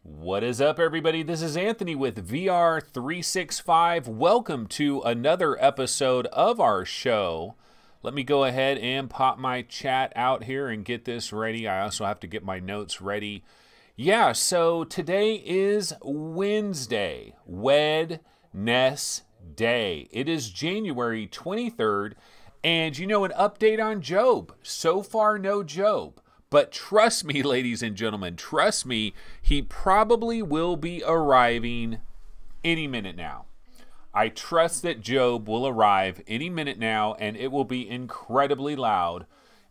What is up, everybody? This is Anthony with VR365. Welcome to another episode of our show. Let me go ahead and pop my chat out here and get this ready. I also have to get my notes ready. Yeah, so today is Wednesday, Wednesday. It is January 23rd, and you know, an update on Job. So far, no Job. But trust me, ladies and gentlemen, trust me, he probably will be arriving any minute now. I trust that Job will arrive any minute now, and it will be incredibly loud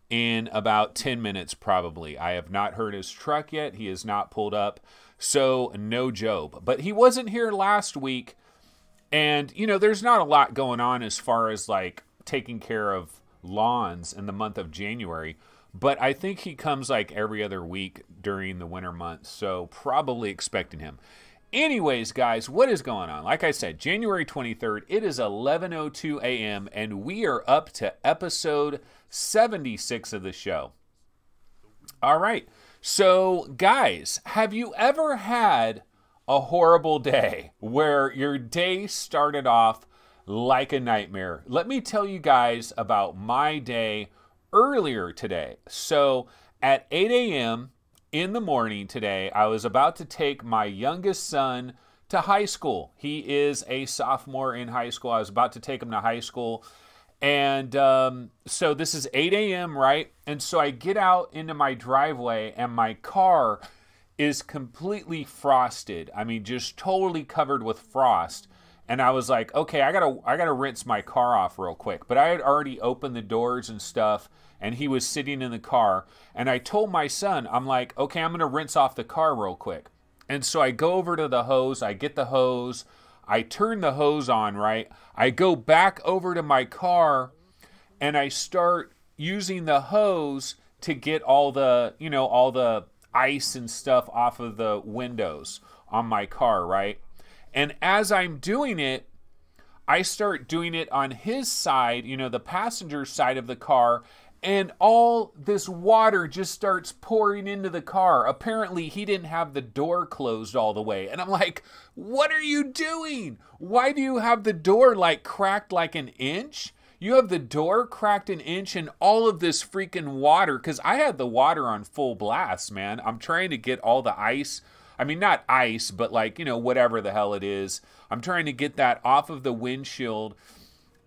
in about 10 minutes probably. I have not heard his truck yet. He has not pulled up, so no Job. But he wasn't here last week, and, you know, there's not a lot going on as far as, like, taking care of lawns in the month of January. But I think he comes like every other week during the winter months, so probably expecting him. Anyways, guys, what is going on? Like I said, January 23rd, it is 11:02 a.m., and we are up to episode 76 of the show. All right, so guys, have you ever had a horrible day where your day started off like a nightmare? Let me tell you guys about my day earlier today. So at 8 a.m. in the morning today, I was about to take my youngest son to high school. He is a sophomore in high school. I was about to take him to high school. And so this is 8 a.m., right? And so I get out into my driveway, and my car is completely frosted. I mean, just totally covered with frost. And I was like, okay, I gotta rinse my car off real quick. But I had already opened the doors and stuff, and he was sitting in the car. And I told my son, I'm like, okay, I'm gonna rinse off the car real quick. And so I go over to the hose, I get the hose, I turn the hose on, right? I go back over to my car, and I start using the hose to get all the, you know, all the ice and stuff off of the windows on my car, right? And as I'm doing it, I start doing it on his side, you know, the passenger side of the car, and all this water just starts pouring into the car. Apparently, he didn't have the door closed all the way. And I'm like, what are you doing? Why do you have the door, like, cracked like an inch? You have the door cracked an inch, and all of this freaking water, because I had the water on full blast, man. I'm trying to get all the ice. I mean, not ice, but like, you know, whatever the hell it is. I'm trying to get that off of the windshield,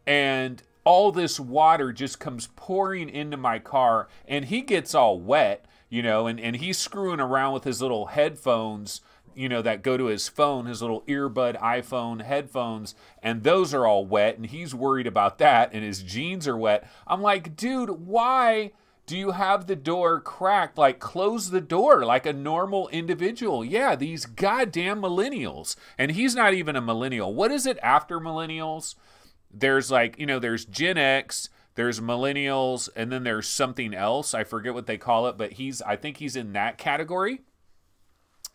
and all this water just comes pouring into my car, and he gets all wet, you know, and he's screwing around with his little headphones, you know, that go to his phone, his little earbud iPhone headphones, and those are all wet, and he's worried about that, and his jeans are wet. I'm like, dude, why do you have the door cracked? Like, close the door like a normal individual. Yeah, these goddamn millennials. And he's not even a millennial. What is it after millennials? There's like, you know, there's Gen X, there's millennials, and then there's something else. I forget what they call it, but I think he's in that category.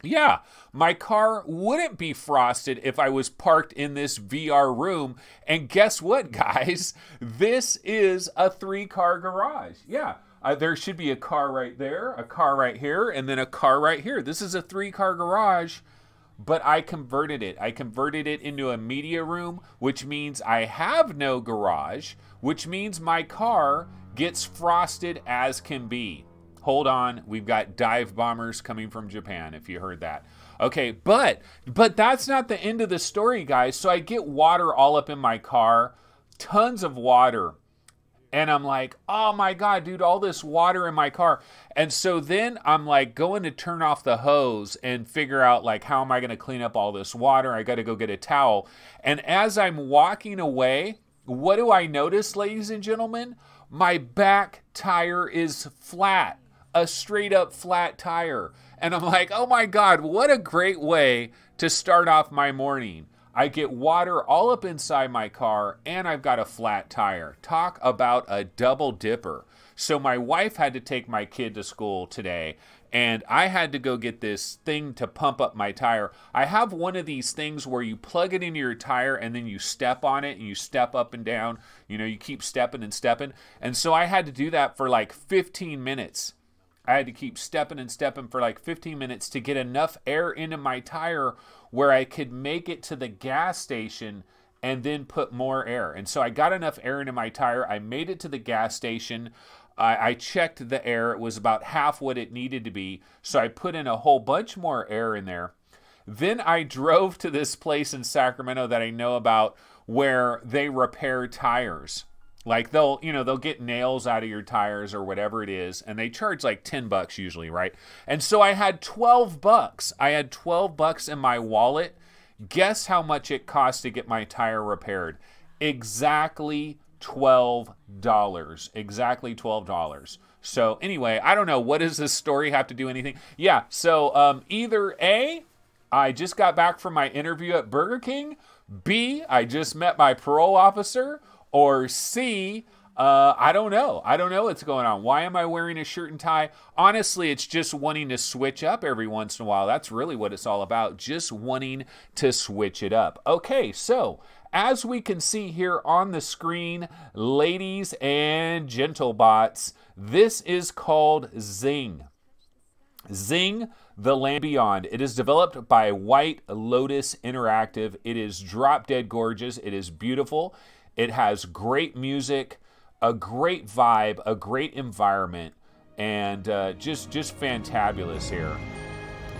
Yeah, my car wouldn't be frosted if I was parked in this VR room. And guess what, guys? This is a 3-car garage. Yeah. There should be a car right there, a car right here, and then a car right here. This is a 3-car garage, but I converted it. I converted it into a media room, which means I have no garage, which means my car gets frosted as can be. Hold on, we've got dive bombers coming from Japan, if you heard that. Okay, but that's not the end of the story, guys. So I get water all up in my car, tons of water. And I'm like, oh my God, dude, all this water in my car. And so then I'm like going to turn off the hose and figure out, like, how am I going to clean up all this water? I got to go get a towel. And as I'm walking away, what do I notice, ladies and gentlemen? My back tire is flat, a straight up flat tire. And I'm like, oh my God, what a great way to start off my morning. I get water all up inside my car, and I've got a flat tire. Talk about a double dipper. So my wife had to take my kid to school today, and I had to go get this thing to pump up my tire. I have one of these things where you plug it into your tire, and then you step on it, and you step up and down. You know, you keep stepping and stepping. And so I had to do that for like 15 minutes. I had to keep stepping and stepping for like 15 minutes to get enough air into my tire where I could make it to the gas station and then put more air. And so I got enough air into my tire. I made it to the gas station. I checked the air. It was about half what it needed to be. So I put in a whole bunch more air in there. Then I drove to this place in Sacramento that I know about where they repair tires. Like they'll get nails out of your tires or whatever it is, and they charge like $10 usually, right? And so I had $12. I had $12 in my wallet. Guess how much it cost to get my tire repaired? Exactly $12. Exactly $12. So anyway, I don't know. What does this story have to do anything? Yeah, so either A, I just got back from my interview at Burger King, B, I just met my parole officer, or C, I don't know. I don't know what's going on. Why am I wearing a shirt and tie? Honestly, it's just wanting to switch up every once in a while. That's really what it's all about, just wanting to switch it up. Okay, so as we can see here on the screen, ladies and gentlebots, this is called XING. XING, The Land Beyond. It is developed by White Lotus Interactive. It is drop dead gorgeous. It is beautiful. It has great music, a great vibe, a great environment, and just fantabulous here.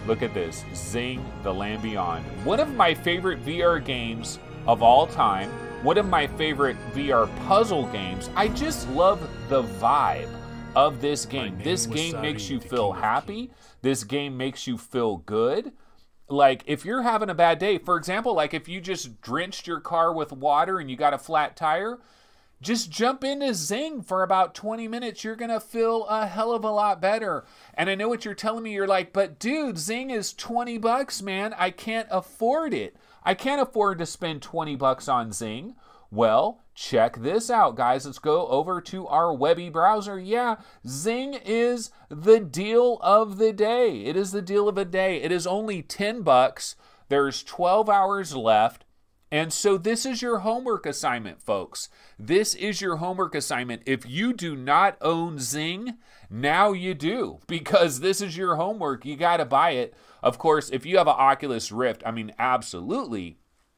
Look at this, XING, The Land Beyond. One of my favorite VR games of all time, one of my favorite VR puzzle games. I just love the vibe of this game. This game makes you feel happy. This game makes you feel good. Like, if you're having a bad day, for example, like if you just drenched your car with water and you got a flat tire, just jump into XING for about 20 minutes. You're going to feel a hell of a lot better. And I know what you're telling me. You're like, but dude, XING is $20, man. I can't afford it. I can't afford to spend $20 on XING. Well, check this out, guys. Let's go over to our webby browser. Yeah, XING is the deal of the day. It is the deal of the day. It is only $10. There's 12 hours left. And so this is your homework assignment, folks. This is your homework assignment. If you do not own XING, now you do, because this is your homework. You got to buy it. Of course, if you have an Oculus Rift, I mean, absolutely.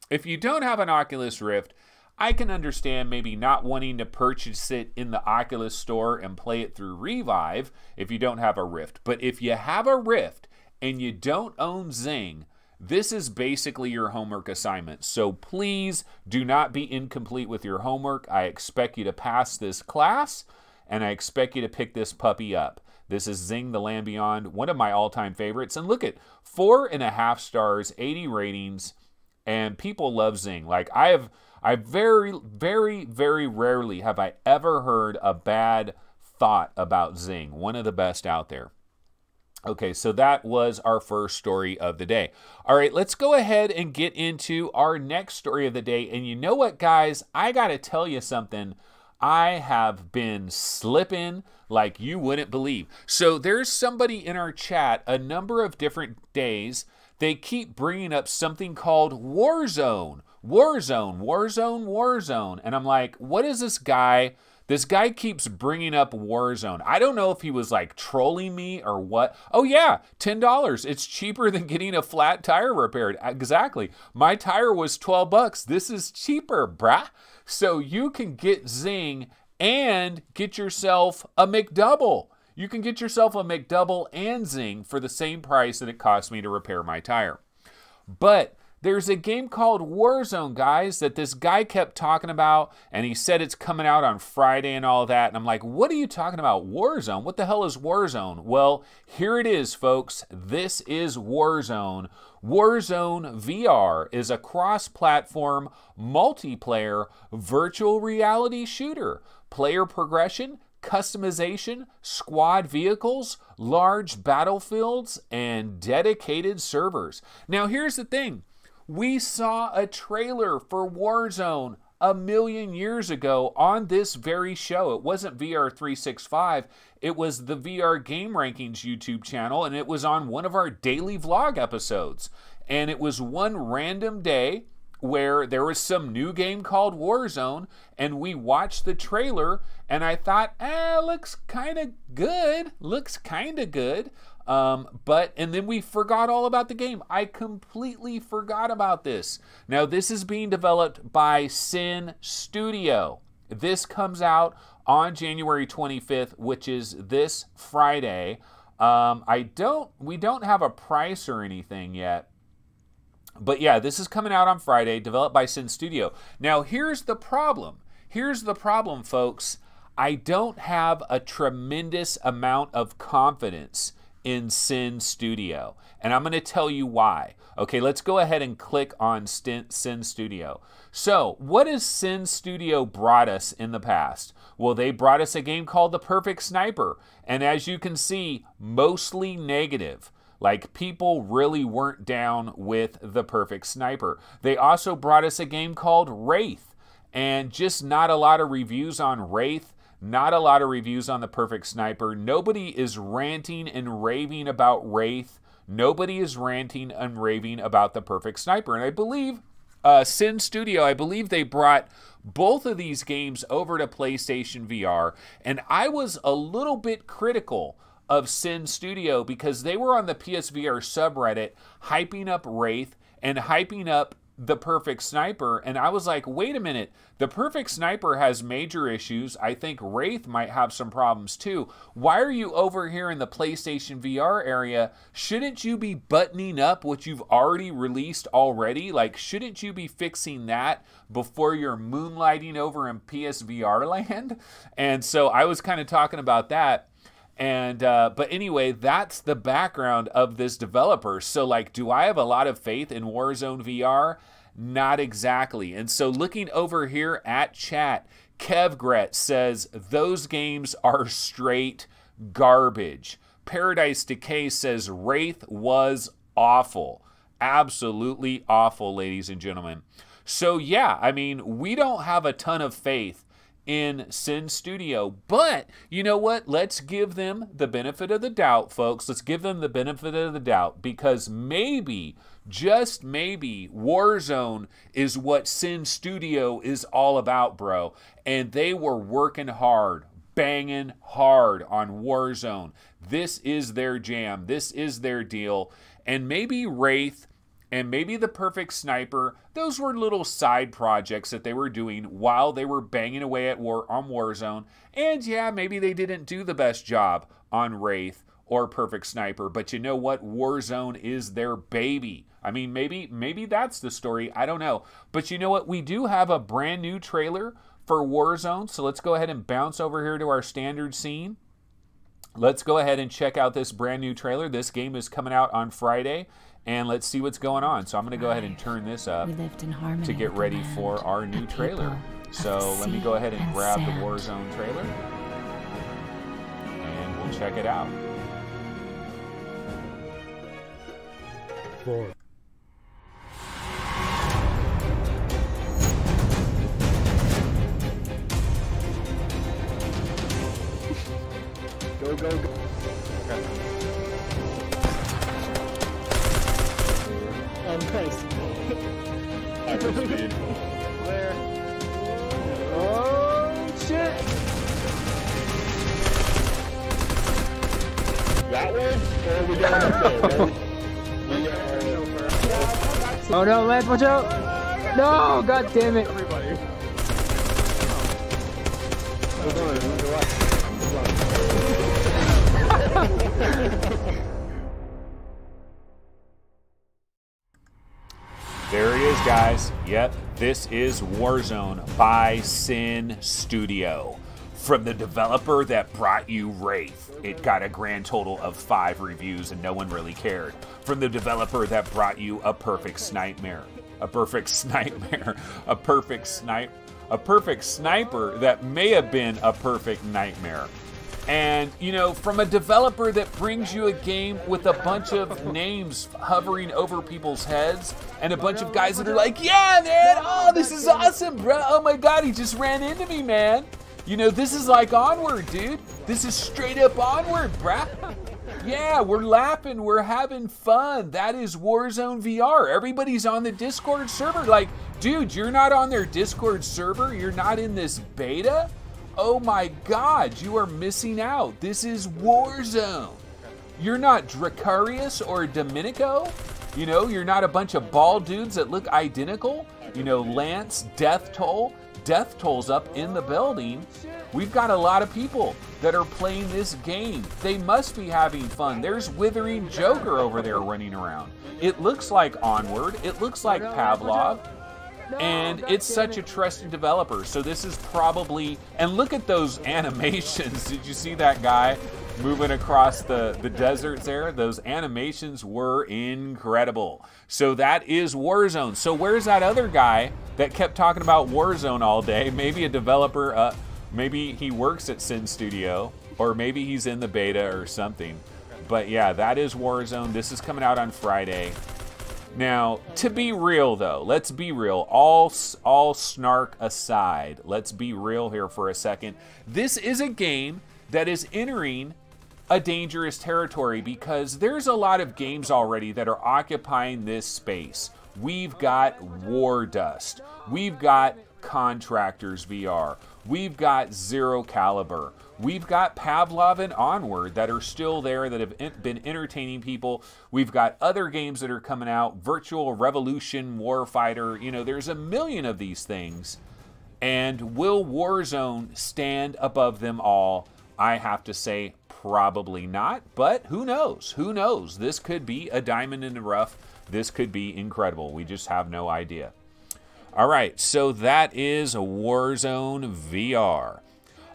If you don't have an Oculus Rift, I can understand maybe not wanting to purchase it in the Oculus store and play it through Revive if you don't have a Rift. But if you have a Rift and you don't own XING, this is basically your homework assignment. So please do not be incomplete with your homework. I expect you to pass this class, and I expect you to pick this puppy up. This is XING, The Land Beyond, one of my all-time favorites. And look at 4.5 stars, 80 ratings, and people love XING. Like I very, very, very rarely have I ever heard a bad thought about XING. One of the best out there. Okay, so that was our first story of the day. All right, let's go ahead and get into our next story of the day. And you know what, guys? I got to tell you something. I have been slipping like you wouldn't believe. So there's somebody in our chat a number of different days. They keep bringing up something called Warzone. Warzone, Warzone, Warzone. And I'm like, what is this guy? This guy keeps bringing up Warzone. I don't know if he was like trolling me or what. Oh yeah, $10. It's cheaper than getting a flat tire repaired. Exactly. My tire was $12. This is cheaper, brah. So you can get XING and get yourself a McDouble. You can get yourself a McDouble and XING for the same price that it cost me to repair my tire. But there's a game called Warzone, guys, that this guy kept talking about, and he said it's coming out on Friday and all that. And I'm like, what are you talking about, Warzone? What the hell is Warzone? Well, here it is, folks. This is Warzone. Warzone VR is a cross-platform, multiplayer, virtual reality shooter. Player progression, customization, squad vehicles, large battlefields, and dedicated servers. Now, here's the thing. We saw a trailer for Warzone a million years ago on this very show. It wasn't VR365. It was the VR Game Rankings YouTube channel, and it was on one of our daily vlog episodes. And it was one random day. where there was some new game called Warzone, and we watched the trailer, and I thought, looks kind of good. Looks kind of good. And then we forgot all about the game. I completely forgot about this. Now, this is being developed by Sinn Studio. This comes out on January 25th, which is this Friday. We don't have a price or anything yet. But yeah, this is coming out on Friday, developed by Sinn Studio. Now, here's the problem. Here's the problem, folks. I don't have a tremendous amount of confidence in Sinn Studio, and I'm going to tell you why. Okay, let's go ahead and click on Sinn Studio. So, what has Sinn Studio brought us in the past? Well, they brought us a game called The Perfect Sniper, and as you can see, mostly negative. Like, people really weren't down with The Perfect Sniper. They also brought us a game called Wraith, and just not a lot of reviews on Wraith. Not a lot of reviews on The Perfect Sniper. Nobody is ranting and raving about Wraith. Nobody is ranting and raving about The Perfect Sniper. And I believe Sinn Studio, I believe they brought both of these games over to PlayStation VR. And I was a little bit critical of Sinn Studio because they were on the PSVR subreddit hyping up Wraith and hyping up The Perfect Sniper, and I was like, wait a minute, The Perfect Sniper has major issues. I think Wraith might have some problems too. Why are you over here in the PlayStation VR area? Shouldn't you be buttoning up what you've already released already? Like, shouldn't you be fixing that before you're moonlighting over in PSVR land? And so I was kind of talking about that. And but anyway, that's the background of this developer. So, like, do I have a lot of faith in Warzone VR? Not exactly. And so looking over here at chat, Kevgret says those games are straight garbage. Paradise Decay says Wraith was awful. Absolutely awful, ladies and gentlemen. So yeah, I mean, we don't have a ton of faith in Sinn Studio, but you know what? Let's give them the benefit of the doubt, folks. Let's give them the benefit of the doubt, because maybe, just maybe, Warzone is what Sinn Studio is all about, bro. And they were working hard, banging hard on Warzone. This is their jam. This is their deal. And maybe Wraith and maybe The Perfect Sniper, those were little side projects that they were doing while they were banging away at on Warzone. And yeah, maybe they didn't do the best job on Wraith or Perfect Sniper, but you know what? Warzone is their baby. I mean, maybe that's the story. I don't know. But you know what? We do have a brand new trailer for Warzone, so let's go ahead and bounce over here to our standard scene. Let's go ahead and check out this brand new trailer. This game is coming out on Friday. And let's see what's going on. So I'm going to go ahead and turn this up to get ready for our new trailer. So let me go ahead and grab the Warzone trailer. And we'll check it out. Go, go, go. Okay. Nice. Where? Oh, shit! That way? Or are we going up there? Oh no, Lance, watch out! No, god damn it! Everybody. There he is, guys. Yep, this is Warzone by Sinn Studio. From the developer that brought you Wraith, it got a grand total of 5 reviews and no one really cared. From the developer that brought you A Perfect Sniper, A Perfect Sniper, A Perfect Sniper that may have been a perfect nightmare. And, you know, from a developer that brings you a game with a bunch of names hovering over people's heads and a bunch of guys that are like, yeah, man, oh, this is awesome, bro. Oh, my God, he just ran into me, man. You know, this is like Onward, dude. This is straight up Onward, bruh. Yeah, we're laughing. We're having fun. That is Warzone VR. Everybody's on the Discord server. Like, Dude, you're not on their Discord server? You're not in this beta? Oh my God, you are missing out. This is Warzone. You're not Dracarius or Domenico? You know, you're not a bunch of bald dudes that look identical? You know, Lance, Death Toll. Death Toll's up in the building. We've got a lot of people that are playing this game. They must be having fun. There's Withering Joker over there running around. It looks like Onward. It looks like Pavlov. And it's such a trusted developer. So this is probably, and look at those animations. Did you see that guy moving across the deserts there? Those animations were incredible. So that is Warzone. So where's that other guy that kept talking about Warzone all day? Maybe a developer, maybe he works at Sinn Studio, or maybe he's in the beta or something. But yeah, that is Warzone. This is coming out on Friday. Now, to be real though, let's be real. All snark aside, let's be real here for a second. This is a game that is entering a dangerous territory because there's a lot of games already that are occupying this space. We've got War Dust. We've got Contractors VR. We've got Zero Caliber. We've got Pavlov and Onward that are still there that have been entertaining people. We've got other games that are coming out. Virtual Revolution, Warfighter. You know, there's a million of these things. And will Warzone stand above them all? I have to say probably not, but who knows? Who knows? This could be a diamond in the rough. This could be incredible. We just have no idea. All right, so that is Warzone VR.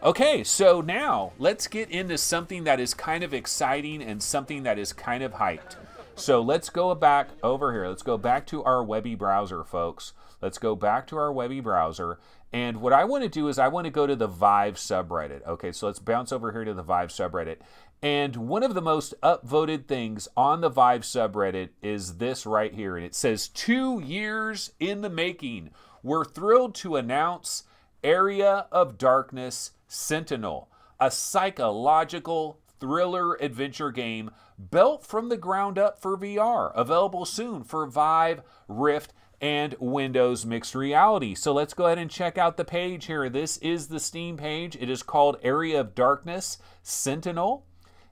Okay, so now let's get into something that is kind of exciting and something that is kind of hyped. So let's go back over here. Let's go back to our Webby browser, folks. Let's go back to our Webby browser. And what I want to do is I want to go to the Vive subreddit. Okay, so let's bounce over here to the Vive subreddit. And one of the most upvoted things on the Vive subreddit is this right here. And it says, 2 years in the making. We're thrilled to announce Area of Darkness Sentinel, a psychological thriller adventure game built from the ground up for VR, available soon for Vive, Rift, and Windows Mixed Reality. So let's go ahead and check out the page here. This is the Steam page. It is called Area of Darkness Sentinel.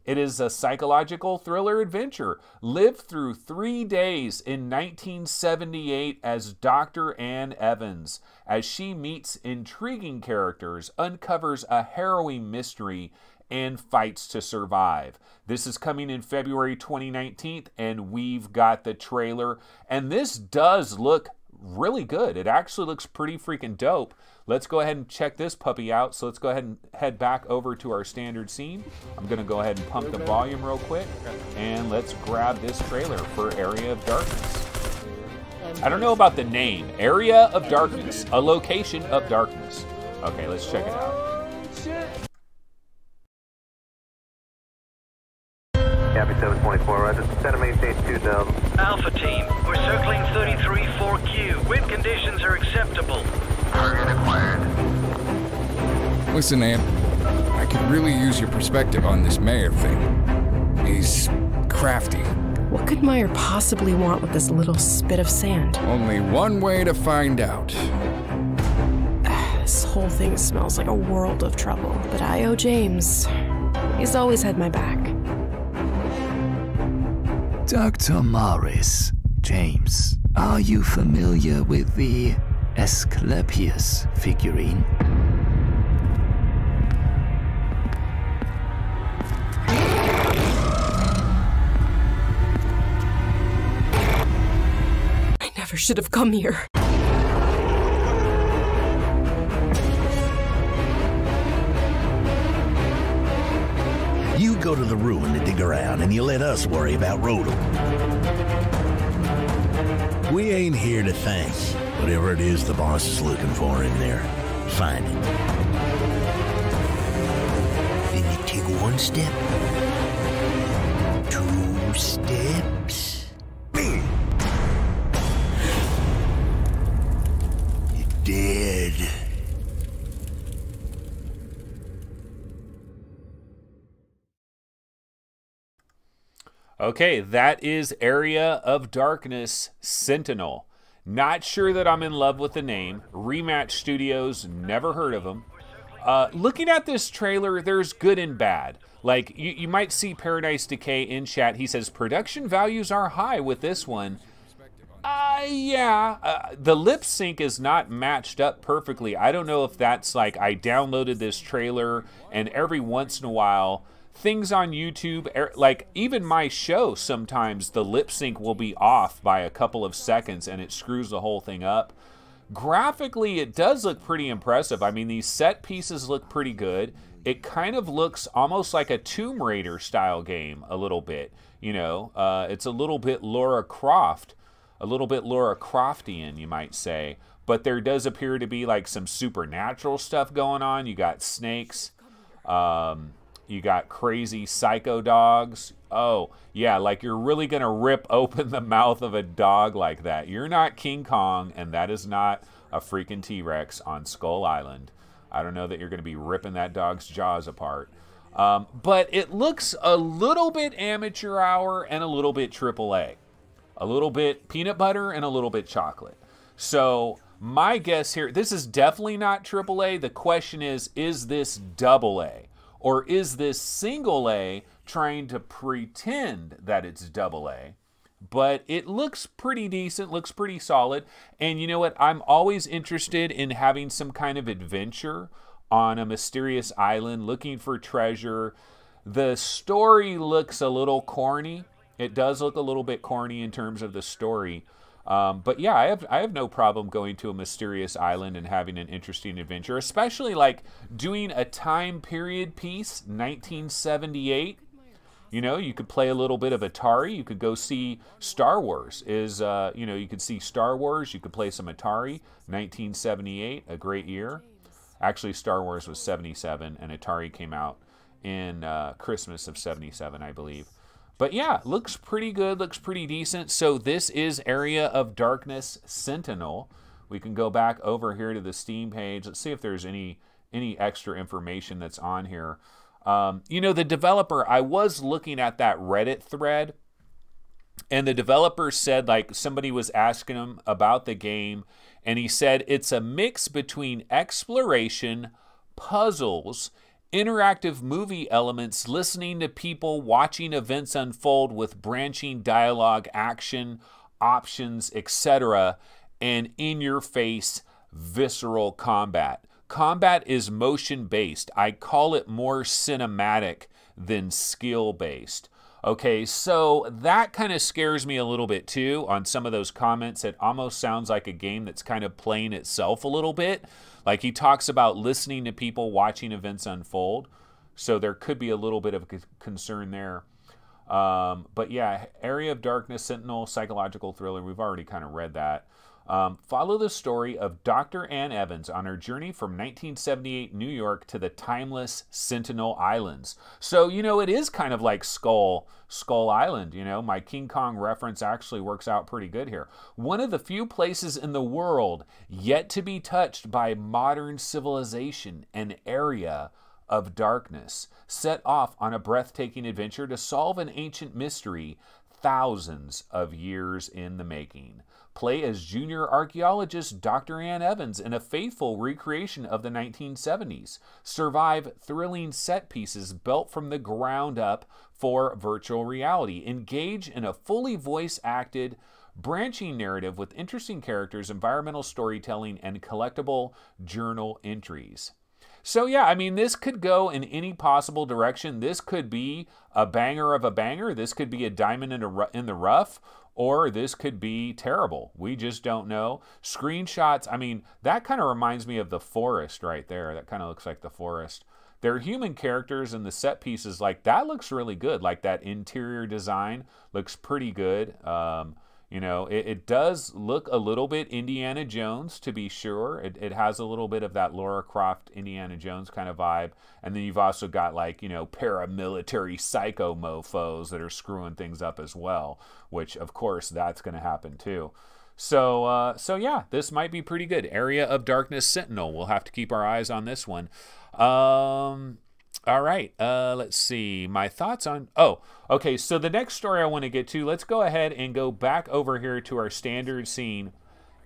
It is a psychological thriller adventure. Live through 3 days in 1978 as Dr. Ann Evans, as she meets intriguing characters, uncovers a harrowing mystery, and fights to survive. This is coming in February 2019, and we've got the trailer. And this does look really good. It actually looks pretty freaking dope. Let's go ahead and check this puppy out. So let's go ahead and head back over to our standard scene. I'm going to go ahead and pump the volume real quick, and let's grab this trailer for Area of Darkness. I don't know about the name. Area of Darkness, a location of darkness. Okay, let's check it out. Ep724, roger. Center main stage 2 dumb. Alpha team, we're circling 33-4Q. Wind conditions are acceptable. Target acquired. Listen, Ant, I could really use your perspective on this mayor thing. He's crafty. What could Meyer possibly want with this little spit of sand? Only one way to find out. This whole thing smells like a world of trouble, but I owe James. He's always had my back. Dr. Morris, James, are you familiar with the Asclepius figurine? I never should have come here. You go to the ruin to dig around, and you let us worry about Rodel. We ain't here to thank whatever it is the boss is looking for in there. Find it. Then you take one step, 2 steps. You're dead. Okay, that is Area of Darkness Sentinel. Not sure that I'm in love with the name. Rematch Studios, never heard of them. Looking at this trailer, there's good and bad. Like, you might see Paradise Decay in chat. He says, production values are high with this one. Yeah. The lip sync is not matched up perfectly. I don't know if that's like I downloaded this trailer and every once in a while, things on YouTube, like even my show, sometimes the lip sync will be off by a couple of seconds and it screws the whole thing up. Graphically, it does look pretty impressive. I mean, these set pieces look pretty good. It kind of looks almost like a Tomb Raider style game a little bit. You know, it's a little bit Lara Croft. A little bit Lara Croftian, you might say. But there does appear to be like some supernatural stuff going on. You got snakes. You got crazy psycho dogs. Oh, yeah, like you're really going to rip open the mouth of a dog like that. You're not King Kong, and that is not a freaking T-Rex on Skull Island. I don't know that you're going to be ripping that dog's jaws apart. But it looks a little bit amateur hour and a little bit AAA. A little bit peanut butter and a little bit chocolate. So my guess here, this is definitely not AAA. The question is this AA? Or is this single A trying to pretend that it's AA? But it looks pretty decent, looks pretty solid. And you know what? I'm always interested in having some kind of adventure on a mysterious island, looking for treasure. The story looks a little corny. It does look a little bit corny in terms of the story. But yeah, I have no problem going to a mysterious island and having an interesting adventure, especially like doing a time period piece, 1978. You know, you could play a little bit of Atari. You could go see Star Wars. You could see Star Wars. You could play some Atari. 1978, a great year. Actually, Star Wars was 77, and Atari came out in Christmas of 77, I believe. But yeah, looks pretty good, looks pretty decent. So this is Area of Darkness Sentinel. We can go back over here to the Steam page. Let's see if there's any extra information that's on here. You know, the developer, I was looking at that Reddit thread, and the developer said, like, somebody was asking him about the game, and he said it's a mix between exploration, puzzles, interactive movie elements, listening to people, watching events unfold with branching dialogue, action, options, etc., and in-your-face, visceral combat. Combat is motion-based. I call it more cinematic than skill-based. Okay, so that kind of scares me a little bit too on some of those comments. It almost sounds like a game that's kind of playing itself a little bit. Like he talks about listening to people, watching events unfold. So there could be a little bit of a concern there. But yeah, Area of Darkness, Sentinel, psychological thriller. We've already kind of read that. Follow the story of Dr. Ann Evans on her journey from 1978 New York to the timeless Sentinel Islands. So, you know, it is kind of like Skull Island, you know. My King Kong reference actually works out pretty good here. One of the few places in the world yet to be touched by modern civilization, an area of darkness, set off on a breathtaking adventure to solve an ancient mystery thousands of years in the making. Play as junior archaeologist Dr. Ann Evans in a faithful recreation of the 1970s. Survive thrilling set pieces built from the ground up for virtual reality. Engage in a fully voice-acted, branching narrative with interesting characters, environmental storytelling, and collectible journal entries. So yeah, I mean, this could go in any possible direction. This could be a banger of a banger. This could be a diamond in the rough. Or this could be terrible. We just don't know. Screenshots, I mean, that kind of reminds me of The Forest right there. That kind of looks like The Forest. Their human characters and the set pieces, like, that looks really good. Like, that interior design looks pretty good. You know, it does look a little bit Indiana Jones, to be sure. It has a little bit of that Lara Croft, Indiana Jones kind of vibe. And then you've also got, like, you know, paramilitary psycho mofos that are screwing things up as well, which, of course, that's going to happen too. So yeah, this might be pretty good. Area of Darkness Sentinel. We'll have to keep our eyes on this one. All right, let's see. My thoughts on... Oh, okay, so the next story I want to get to, let's go ahead and go back over here to our standard scene.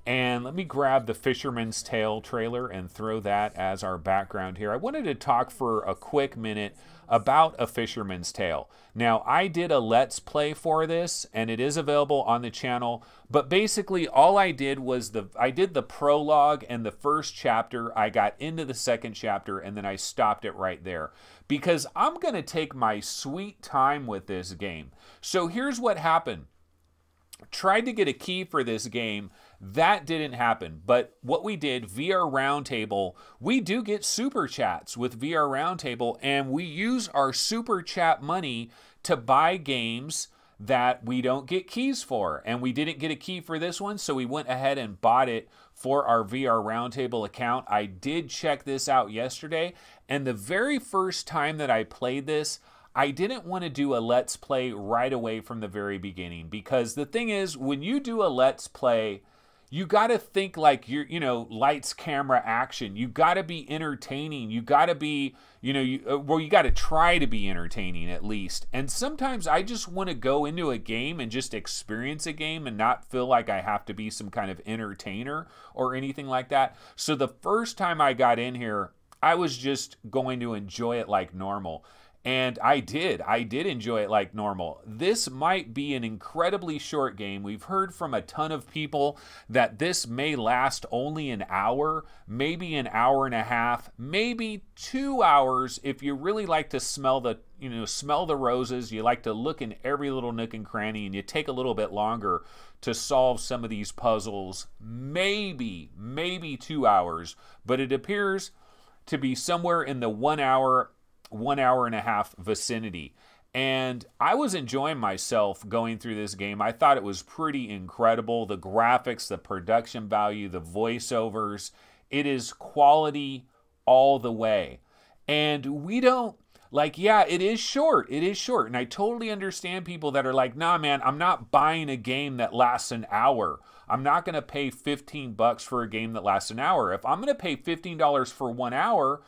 And let me grab the Fisherman's Tale trailer and throw that as our background here. I wanted to talk for a quick minute about A Fisherman's Tale. Now, I did a Let's Play for this, and it is available on the channel, but basically all I did was I did the prologue and the first chapter. I got into the second chapter, and then I stopped it right there because I'm going to take my sweet time with this game. So here's what happened. Tried to get a key for this game. That didn't happen. But what we did, VR Roundtable, we do get super chats with VR Roundtable, and we use our super chat money to buy games that we don't get keys for. And we didn't get a key for this one, so we went ahead and bought it for our VR Roundtable account. I did check this out yesterday, and the very first time that I played this, I didn't want to do a Let's Play right away from the very beginning, because the thing is, when you do a Let's Play, you got to think like you're, you know, lights, camera, action. You got to be entertaining. You got to be, you know, you got to try to be entertaining at least. And sometimes I just want to go into a game and just experience a game and not feel like I have to be some kind of entertainer or anything like that. So the first time I got in here, I was just going to enjoy it like normal. And I did enjoy it like normal. This might be an incredibly short game. We've heard from a ton of people that this may last only an hour, maybe an hour and a half, maybe 2 hours if you really like to smell the, you know, smell the roses, you like to look in every little nook and cranny, and you take a little bit longer to solve some of these puzzles. Maybe 2 hours, but it appears to be somewhere in the 1 hour and a half vicinity. And I was enjoying myself going through this game. I thought it was pretty incredible. The graphics, the production value, the voiceovers, it is quality all the way. And we don't, like, yeah, it is short. It is short. And I totally understand people that are like, nah, man, I'm not buying a game that lasts an hour. I'm not going to pay $15 for a game that lasts an hour. If I'm going to pay $15 for 1 hour,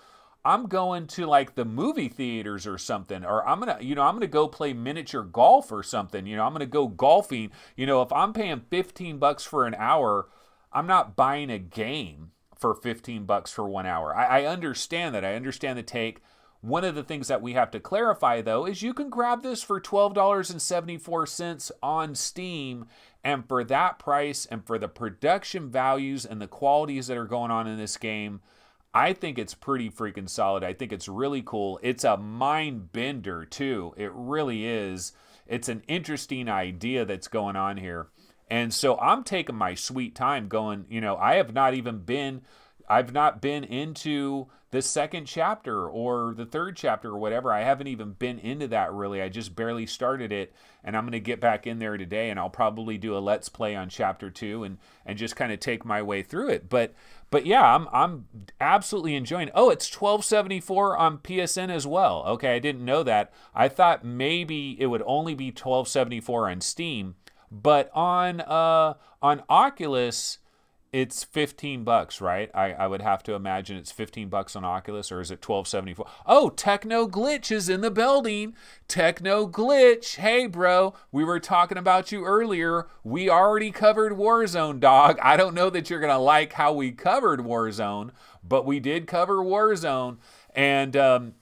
I'm going to like the movie theaters or something, or I'm going to go play miniature golf or something. You know, I'm going to go golfing. You know, if I'm paying $15 for an hour, I'm not buying a game for $15 for 1 hour. I understand that. I understand the take. One of the things that we have to clarify, though, is you can grab this for $12.74 on Steam, and for that price and for the production values and the qualities that are going on in this game, I think it's pretty freaking solid. I think it's really cool. It's a mind bender, too. It really is. It's an interesting idea that's going on here. And so I'm taking my sweet time going, you know, I've not been into the second chapter or the third chapter or whatever. I haven't even been into that really. I just barely started it, and I'm going to get back in there today, and I'll probably do a Let's Play on chapter 2 and just kind of take my way through it. But yeah, I'm absolutely enjoying it. Oh, it's $12.74 on PSN as well. Okay, I didn't know that. I thought maybe it would only be $12.74 on Steam, but on Oculus, it's $15, right? I would have to imagine it's $15 on Oculus, or is it $12.74? Oh, Techno Glitch is in the building. Techno Glitch. Hey, bro, we were talking about you earlier. We already covered Warzone, dog. I don't know that you're going to like how we covered Warzone, but we did cover Warzone. And,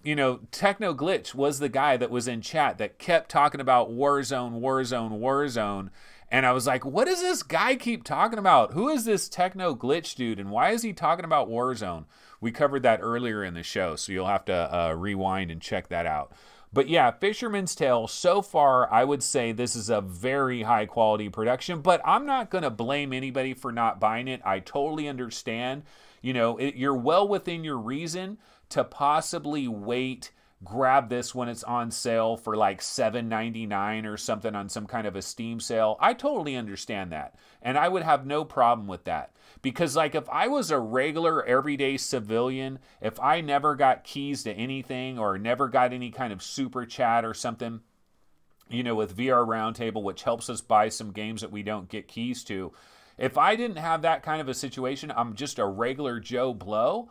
you know, Techno Glitch was the guy that was in chat that kept talking about Warzone. And I was like, what does this guy keep talking about? Who is this Techno Glitch dude? And why is he talking about Warzone? We covered that earlier in the show, so you'll have to rewind and check that out. But yeah, Fisherman's Tale, so far, I would say this is a very high quality production, but I'm not going to blame anybody for not buying it. I totally understand. You know, you're well within your reason to possibly wait, grab this when it's on sale for like $7.99 or something on some kind of a Steam sale. I totally understand that. And I would have no problem with that. Because like if I was a regular everyday civilian, if I never got keys to anything or never got any kind of super chat or something, you know, with VR Roundtable, which helps us buy some games that we don't get keys to. If I didn't have that kind of a situation, I'm just a regular Joe Blow,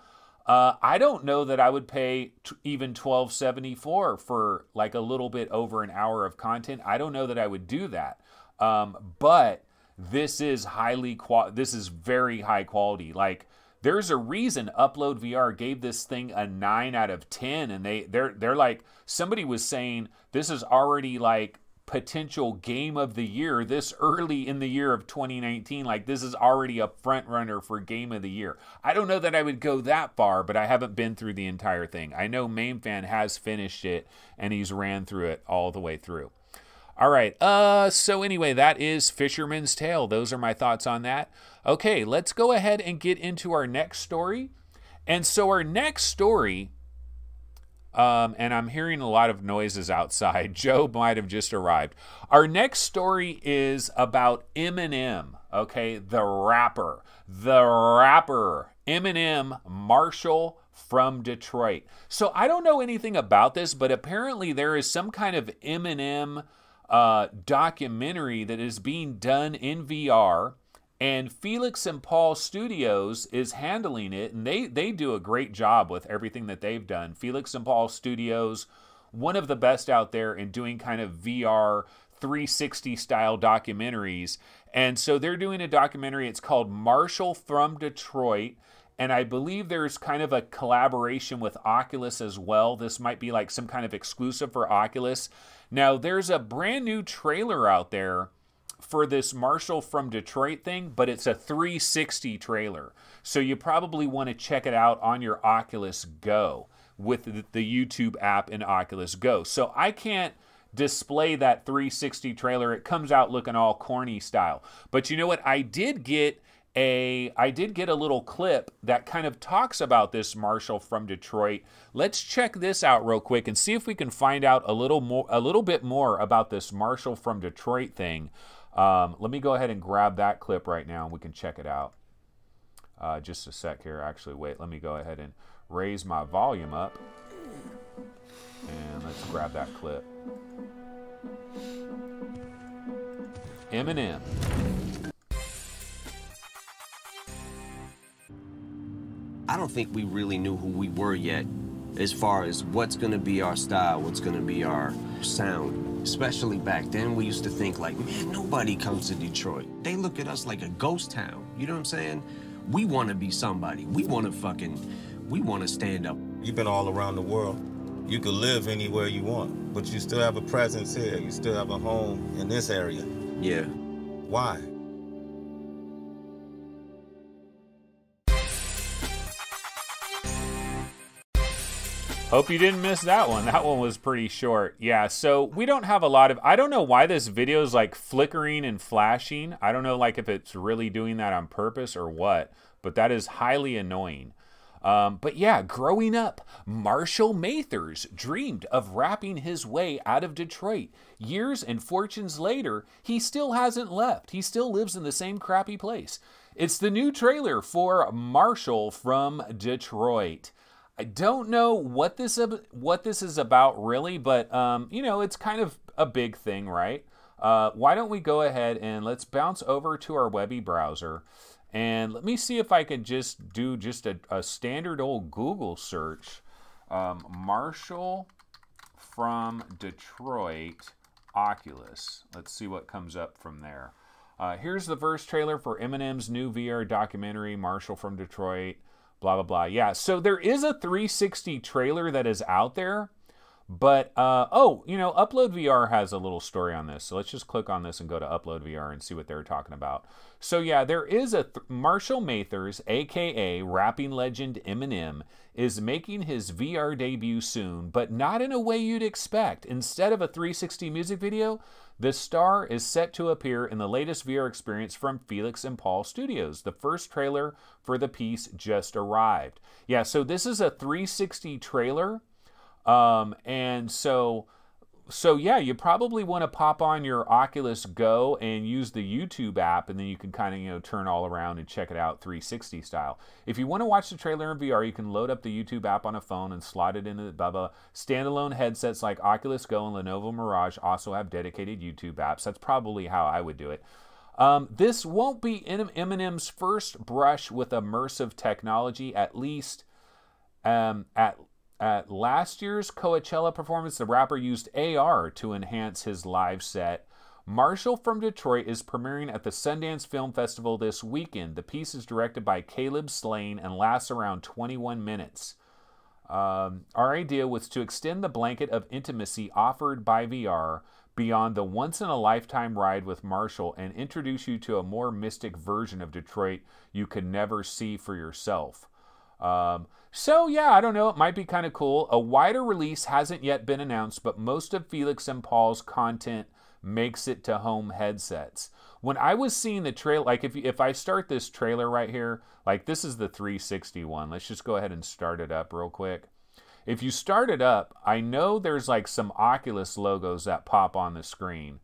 I don't know that I would pay even $12.74 for like a little bit over an hour of content. I don't know that I would do that. But this is this is very high quality. Like, there's a reason Upload VR gave this thing a 9 out of 10, and they're like, somebody was saying this is already like potential game of the year this early in the year of 2019. Like, this is already a front runner for game of the year. I don't know that I would go that far, but I haven't been through the entire thing. I know MainFan has finished it and he's ran through it all the way through. All right, so anyway, that is Fisherman's Tale. Those are my thoughts on that. Okay, let's go ahead and get into our next story. And so our next story, and I'm hearing a lot of noises outside. Joe might have just arrived. Our next story is about Eminem, okay? The rapper, Eminem Marshall from Detroit. So I don't know anything about this, but apparently there is some kind of Eminem documentary that is being done in VR, and Felix and Paul Studios is handling it, and they do a great job with everything that they've done. Felix and Paul Studios, one of the best out there in doing kind of VR 360 style documentaries. And so they're doing a documentary. It's called Marshall from Detroit. And I believe there's kind of a collaboration with Oculus as well. This might be like some kind of exclusive for Oculus. Now, there's a brand new trailer out there for this Marshall from Detroit thing, but it's a 360 trailer. So you probably want to check it out on your Oculus Go with the YouTube app in Oculus Go. So I can't display that 360 trailer. It comes out looking all corny style. But you know what? I did get a little clip that kind of talks about this Marshall from Detroit. Let's check this out real quick and see if we can find out a little bit more about this Marshall from Detroit thing. Let me go ahead and grab that clip right now and we can check it out. Just a sec here. Actually, wait, let me go ahead and raise my volume up. And let's grab that clip. Eminem. I don't think we really knew who we were yet as far as what's going to be our style, what's going to be our sound. Especially back then, we used to think like, man, nobody comes to Detroit. They look at us like a ghost town. You know what I'm saying? We want to be somebody. We want to stand up. You've been all around the world. You could live anywhere you want, but you still have a presence here. You still have a home in this area. Yeah. Why? Hope you didn't miss that one. That one was pretty short. Yeah, so we don't have a lot of... I don't know why this video is like flickering and flashing. I don't know like if it's really doing that on purpose or what, but that is highly annoying. But yeah, growing up, Marshall Mathers dreamed of rapping his way out of Detroit. Years and fortunes later, he still hasn't left. He still lives in the same crappy place. It's the new trailer for Marshall from Detroit. I don't know what this is about really, but you know, it's kind of a big thing, right? Why don't we go ahead and let's bounce over to our Webby browser, and let me see if I could just do just a standard old Google search. Marshall from Detroit Oculus. Let's see what comes up from there. Here's the first trailer for Eminem's new VR documentary, Marshall from Detroit. Blah, blah, blah. Yeah, so there is a 360 trailer that is out there, but, oh, you know, Upload VR has a little story on this. So let's just click on this and go to Upload VR and see what they're talking about. So yeah, there is a Marshall Mathers, a.k.a. rapping legend Eminem, is making his VR debut soon, but not in a way you'd expect. Instead of a 360 music video, the star is set to appear in the latest VR experience from Felix and Paul Studios. The first trailer for the piece just arrived. Yeah, so this is a 360 trailer. And so yeah, you probably want to pop on your Oculus Go and use the YouTube app, and then you can kind of, you know, turn all around and check it out 360 style. If you want to watch the trailer in VR, you can load up the YouTube app on a phone and slot it into the blah, blah. Standalone headsets like Oculus Go and Lenovo Mirage also have dedicated YouTube apps. That's probably how I would do it. This won't be Eminem's first brush with immersive technology, at least at last year's Coachella performance, the rapper used AR to enhance his live set. Marshall from Detroit is premiering at the Sundance Film Festival this weekend. The piece is directed by Caleb Slane and lasts around 21 minutes. Our idea was to extend the blanket of intimacy offered by VR beyond the once-in-a-lifetime ride with Marshall and introduce you to a more mystic version of Detroit you could never see for yourself. So yeah, I don't know, it might be kind of cool. A wider release hasn't yet been announced, but most of Felix and Paul's content makes it to home headsets. When I was seeing the trailer, like if I start this trailer right here, like this is the 360 one. Let's just go ahead and start it up real quick. If you start it up, I know there's like some Oculus logos that pop on the screen.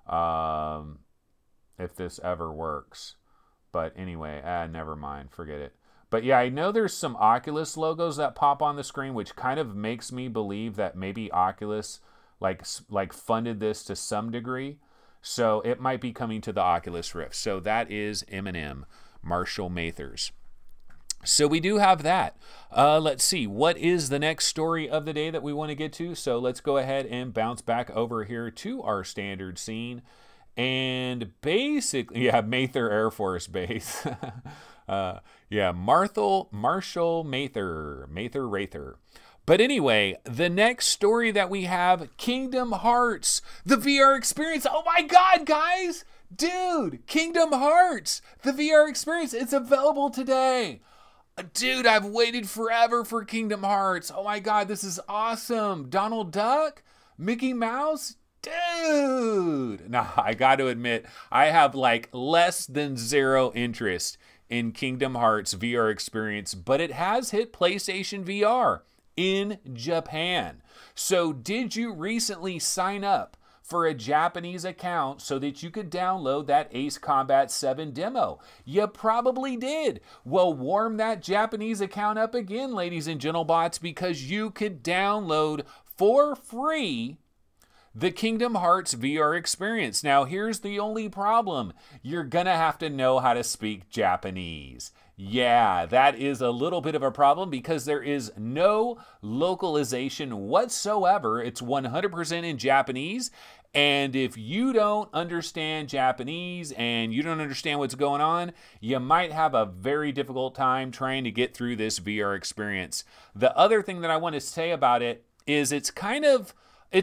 If this ever works. But anyway, never mind, forget it. But yeah, I know there's some Oculus logos that pop on the screen, which kind of makes me believe that maybe Oculus like funded this to some degree. So it might be coming to the Oculus Rift. So that is Eminem, Marshall Mathers. So we do have that. Let's see, what is the next story of the day that we want to get to? So let's go ahead and bounce back over here to our standard scene. And basically, yeah, Mather Air Force Base. Yeah, Marshall Mather Rather. But anyway, the next story that we have, Kingdom Hearts, the VR experience. Oh my God, guys! Dude, Kingdom Hearts, the VR experience, it's available today. Dude, I've waited forever for Kingdom Hearts. Oh my God, this is awesome. Donald Duck, Mickey Mouse, dude. Nah, I got to admit, I have like less than zero interest in Kingdom Hearts VR experience, but it has hit PlayStation VR in Japan. So did you recently sign up for a Japanese account so that you could download that Ace Combat 7 demo? You probably did. Well, warm that Japanese account up again, ladies and gentlemen, because you could download for free the Kingdom Hearts VR experience. Now, here's the only problem. You're gonna have to know how to speak Japanese. Yeah, that is a little bit of a problem because there is no localization whatsoever. It's 100% in Japanese. And if you don't understand Japanese and you don't understand what's going on, you might have a very difficult time trying to get through this VR experience. The other thing that I want to say about it is it's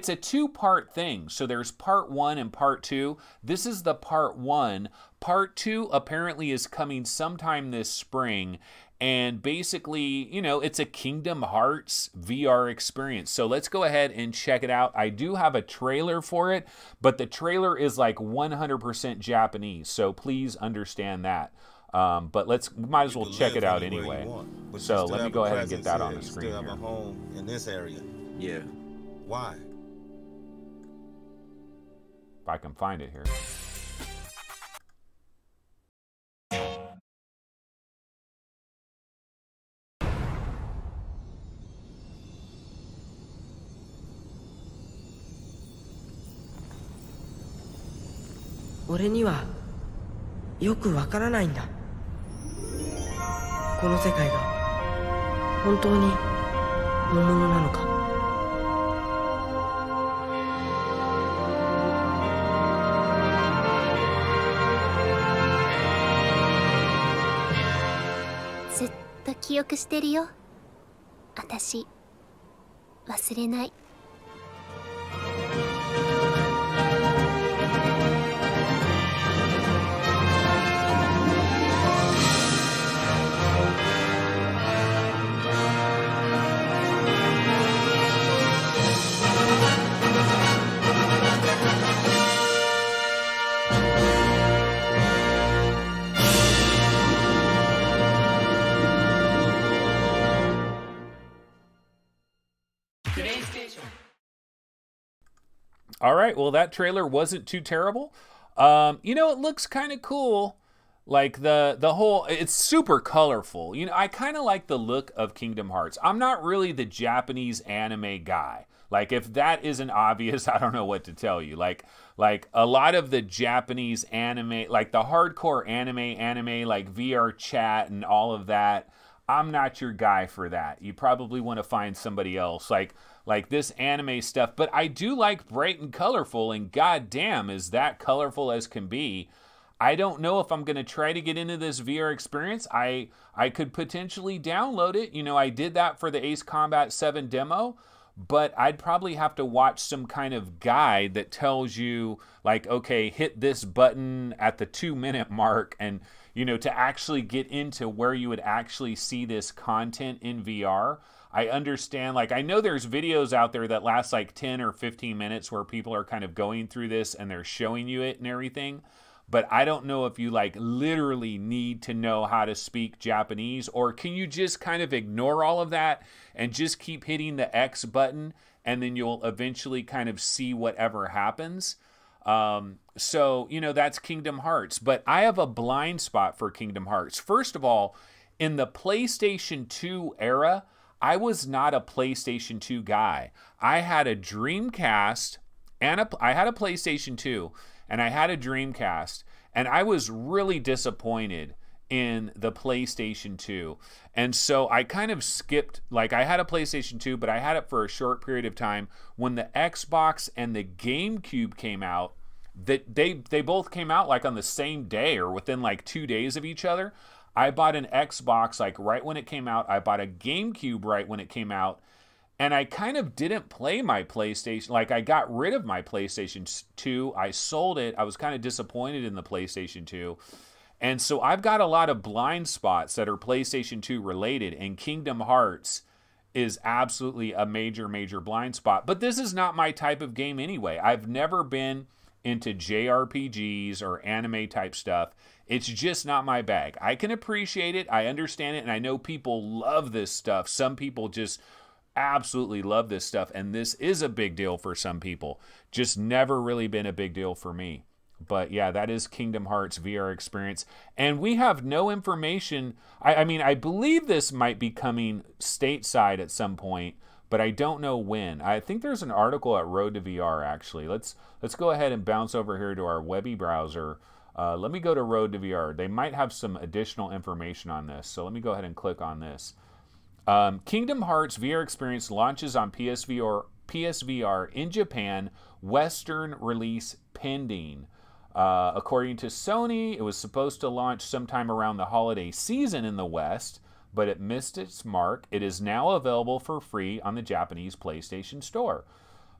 a two-part thing. So there's part 1 and part 2. This is the part 1. Part 2 apparently is coming sometime this spring. And basically, you know, it's a Kingdom Hearts VR experience. So let's go ahead and check it out. I do have a trailer for it, but the trailer is like 100% Japanese. So please understand that. But might as well check it out anyway. So let me go ahead and get that on the screen here. You still have a home in this area. Yeah. Why? If I can find it here.俺にはよくわからないんだ。この世界が本当に本物なのか。ずっと記憶してるよ。私忘れない。All right, well, that trailer wasn't too terrible. You know, it looks kind of cool. Like the whole, it's super colorful. You know, I kind of like the look of Kingdom Hearts. I'm not really the Japanese anime guy. Like, if that isn't obvious, I don't know what to tell you. Like a lot of the Japanese anime, like the hardcore anime, like VR chat and all of that, I'm not your guy for that. You probably want to find somebody else. Like like this anime stuff. But I do like bright and colorful, and goddamn, is that colorful as can be. I don't know if I'm going to try to get into this VR experience. I could potentially download it. You know, I did that for the Ace Combat 7 demo, but I'd probably have to watch some kind of guide that tells you, like, okay, hit this button at the 2-minute mark, and, you know, to actually get into where you would actually see this content in VR. I understand, like, I know there's videos out there that last like 10 or 15 minutes where people are kind of going through this and they're showing you it and everything. But I don't know if you like literally need to know how to speak Japanese, or can you just kind of ignore all of that and just keep hitting the X button, and then you'll eventually kind of see whatever happens. So, you know, that's Kingdom Hearts. But I have a blind spot for Kingdom Hearts. First of all, in the PlayStation 2 era, I was not a PlayStation 2 guy. I had a Dreamcast, and I had a PlayStation 2, and I had a Dreamcast, and I was really disappointed in the PlayStation 2. And so I kind of skipped, like, I had a PlayStation 2, but I had it for a short period of time. When the Xbox and the GameCube came out, that they both came out like on the same day or within like 2 days of each other. I bought an Xbox like right when it came out. I bought a GameCube right when it came out. And I kind of didn't play my PlayStation. Like, I got rid of my PlayStation 2. I sold it. I was kind of disappointed in the PlayStation 2. And so I've got a lot of blind spots that are PlayStation 2 related. And Kingdom Hearts is absolutely a major, major blind spot. But this is not my type of game anyway. I've never been into JRPGs or anime type stuff. It's just not my bag. I can appreciate it. I understand it. And I know people love this stuff. Some people just absolutely love this stuff, and this is a big deal for some people. Just never really been a big deal for me. But yeah, that is Kingdom Hearts VR experience, and we have no information. I mean, I believe this might be coming stateside at some point, but I don't know when. I think there's an article at Road to VR actually. Let's go ahead and bounce over here to our Webby browser. Let me go to Road to VR. They might have some additional information on this, so let me go ahead and click on this. Kingdom Hearts VR experience launches on PSVR in Japan, Western release pending. According to Sony, it was supposed to launch sometime around the holiday season in the West, but it missed its mark. It is now available for free on the Japanese PlayStation Store.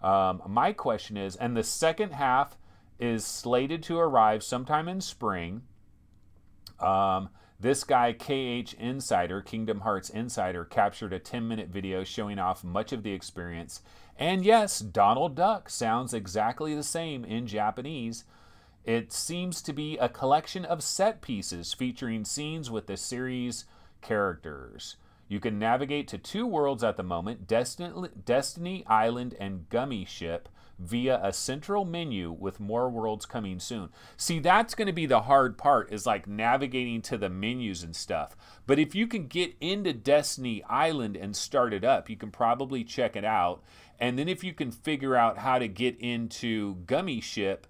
My question is, and the second half is slated to arrive sometime in spring. This guy, KH Insider, Kingdom Hearts Insider, captured a 10-minute video showing off much of the experience. And yes, Donald Duck sounds exactly the same in Japanese. It seems to be a collection of set pieces featuring scenes with the series characters. You can navigate to 2 worlds at the moment, Destiny Island and Gummy Ship, via a central menu with more worlds coming soon. See, that's going to be the hard part, is like navigating to the menus and stuff. But if you can get into Destiny Island and start it up, you can probably check it out. And then if you can figure out how to get into Gummy Ship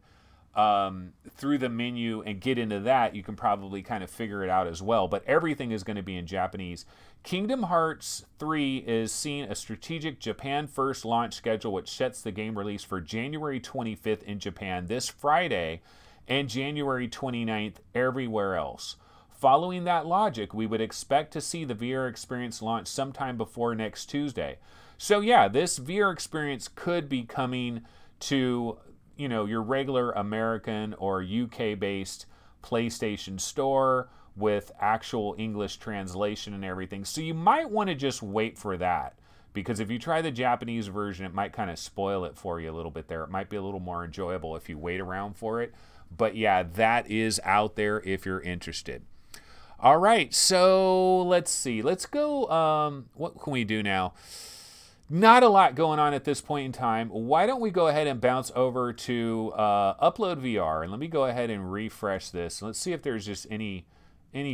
through the menu and get into that, you can probably kind of figure it out as well. But everything is going to be in Japanese. Kingdom Hearts 3 is seeing a strategic Japan-first launch schedule, which sets the game release for January 25th in Japan this Friday and January 29th everywhere else. Following that logic, we would expect to see the VR experience launch sometime before next Tuesday. So yeah, this VR experience could be coming to, you know, your regular American or UK-based PlayStation Store with actual English translation and everything. So you might want to just wait for that, because if you try the Japanese version, it might kind of spoil it for you a little bit there. It might be a little more enjoyable if you wait around for it. But yeah, that is out there if you're interested. All right, so let's see. Let's go, what can we do now? Not a lot going on at this point in time. Why don't we go ahead and bounce over to Upload VR, and let me go ahead and refresh this. Let's see if there's just any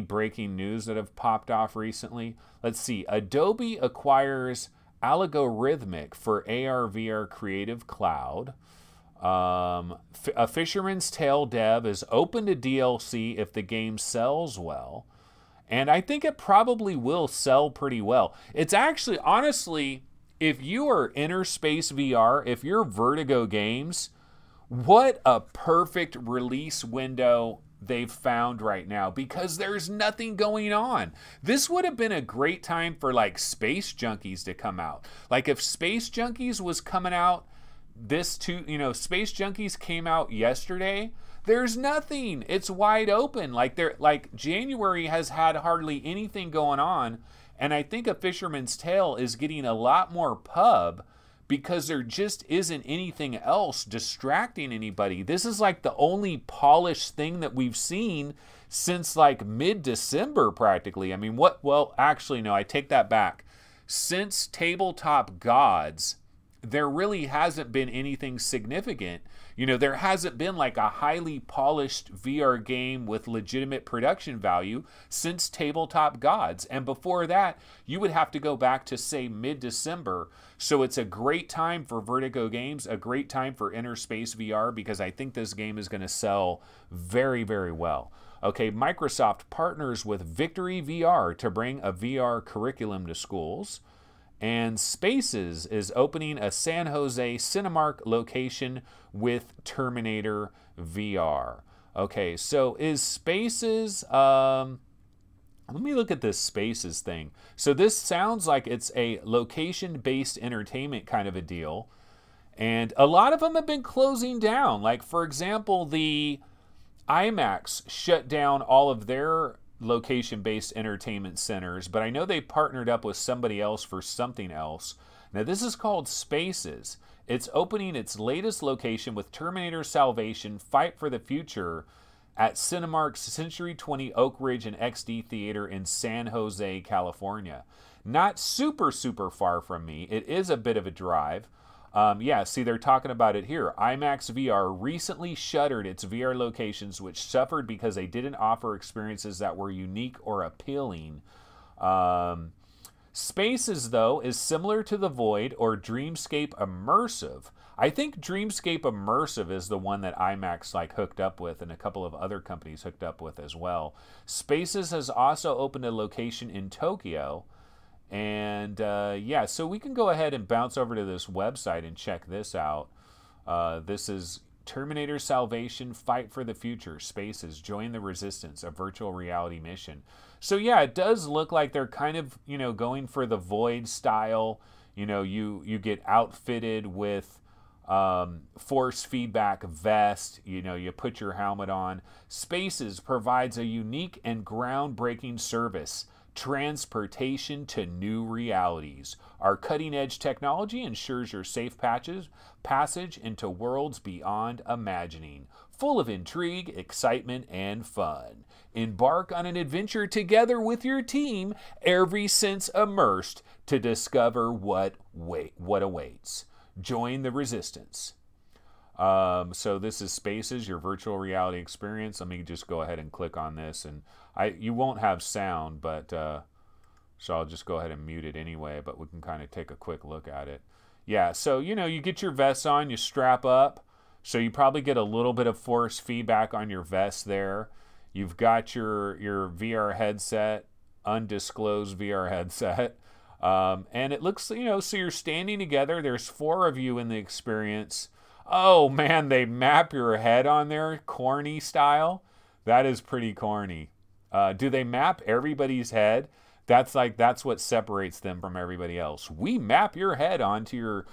breaking news that have popped off recently. Let's see. Adobe acquires Algorithmic for AR/VR Creative Cloud. A Fisherman's Tale dev is open to DLC if the game sells well. And I think it probably will sell pretty well. It's actually, honestly, if you are Innerspace VR, if you're Vertigo Games, what a perfect release window they've found right now, because there's nothing going on. This would have been a great time for like Space Junkies to come out. Like if Space Junkies was coming out Space Junkies came out yesterday, there's nothing. It's wide open. Like January has had hardly anything going on, and I think A Fisherman's Tale is getting a lot more pub because there just isn't anything else distracting anybody. This is like the only polished thing that we've seen since like mid-December practically. I mean, well, actually, no, I take that back. Since Tabletop Gods, there really hasn't been anything significant. You know, there hasn't been like a highly polished VR game with legitimate production value since Tabletop Gods. And before that, you would have to go back to, say, mid-December. So it's a great time for Vertigo Games, a great time for Innerspace VR, because I think this game is going to sell very, very well. Okay, Microsoft partners with Victory VR to bring a VR curriculum to schools. And Spaces is opening a San Jose Cinemark location with Terminator VR. Okay, so is Spaces, let me look at this Spaces thing. So this sounds like it's a location-based entertainment kind of a deal. And a lot of them have been closing down. Like, for example, the IMAX shut down all of their location-based entertainment centers, but I know they partnered up with somebody else for something else. Now this is called Spaces. It's opening its latest location with Terminator Salvation Fight for the Future at Cinemark's Century 20 Oak Ridge and XD Theater in San Jose, California. Not super far from me. It is a bit of a drive. Yeah, see, they're talking about it here. IMAX VR recently shuttered its VR locations, which suffered because they didn't offer experiences that were unique or appealing. Spaces, though, is similar to The Void or Dreamscape Immersive. I think Dreamscape Immersive is the one that IMAX like hooked up with, and a couple of other companies hooked up with as well. Spaces has also opened a location in Tokyo. And yeah, so we can go ahead and bounce over to this website and check this out. This is Terminator Salvation Fight for the Future, Spaces, Join the Resistance, a virtual reality mission. So yeah, it does look like they're kind of, you know, going for the Void style. You know, you get outfitted with force feedback vest, you know, you put your helmet on. Spaces provides a unique and groundbreaking service. Transportation to new realities. Our cutting-edge technology ensures your safe passage into worlds beyond imagining, full of intrigue, excitement, and fun. Embark on an adventure together with your team, every sense immersed to discover what awaits. Join the resistance. So this is Spaces, your virtual reality experience. Let me just go ahead and click on this, and you won't have sound, but so I'll just go ahead and mute it anyway, but we can kind of take a quick look at it. Yeah, so you know, you get your vest on, you strap up, so you probably get a little bit of force feedback on your vest there. You've got your VR headset, undisclosed VR headset. And it looks, you know, so you're standing together. There's 4 of you in the experience. Oh man, they map your head on there, corny style. That is pretty corny. Do they map everybody's head? That's what separates them from everybody else. We map your head onto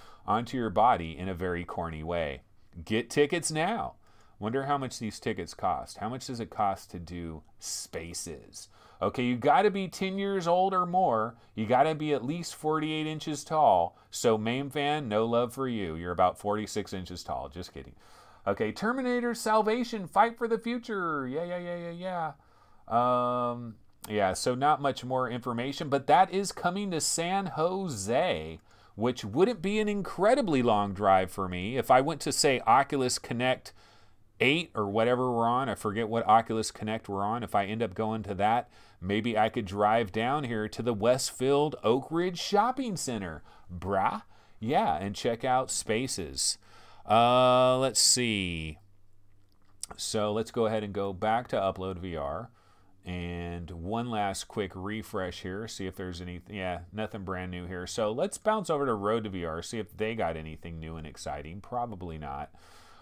your body in a very corny way. Get tickets now. Wonder how much these tickets cost. How much does it cost to do Spaces? Okay, you got to be 10 years old or more. You got to be at least 48 inches tall. So MAME fan, no love for you. You're about 46 inches tall. Just kidding. Okay, Terminator Salvation, Fight for the Future. Yeah. Yeah, so not much more information, but that is coming to San Jose, which wouldn't be an incredibly long drive for me. If I went to, say, Oculus Connect 8 or whatever we're on, I forget what Oculus Connect we're on, if I end up going to that, maybe I could drive down here to the Westfield Oak Ridge Shopping Center, BRAH, yeah, and check out Spaces. Let's see. So let's go ahead and go back to Upload VR. And one last quick refresh here, see if there's anything. Yeah, nothing brand new here. So let's bounce over to Road to VR, see if they got anything new and exciting. Probably not.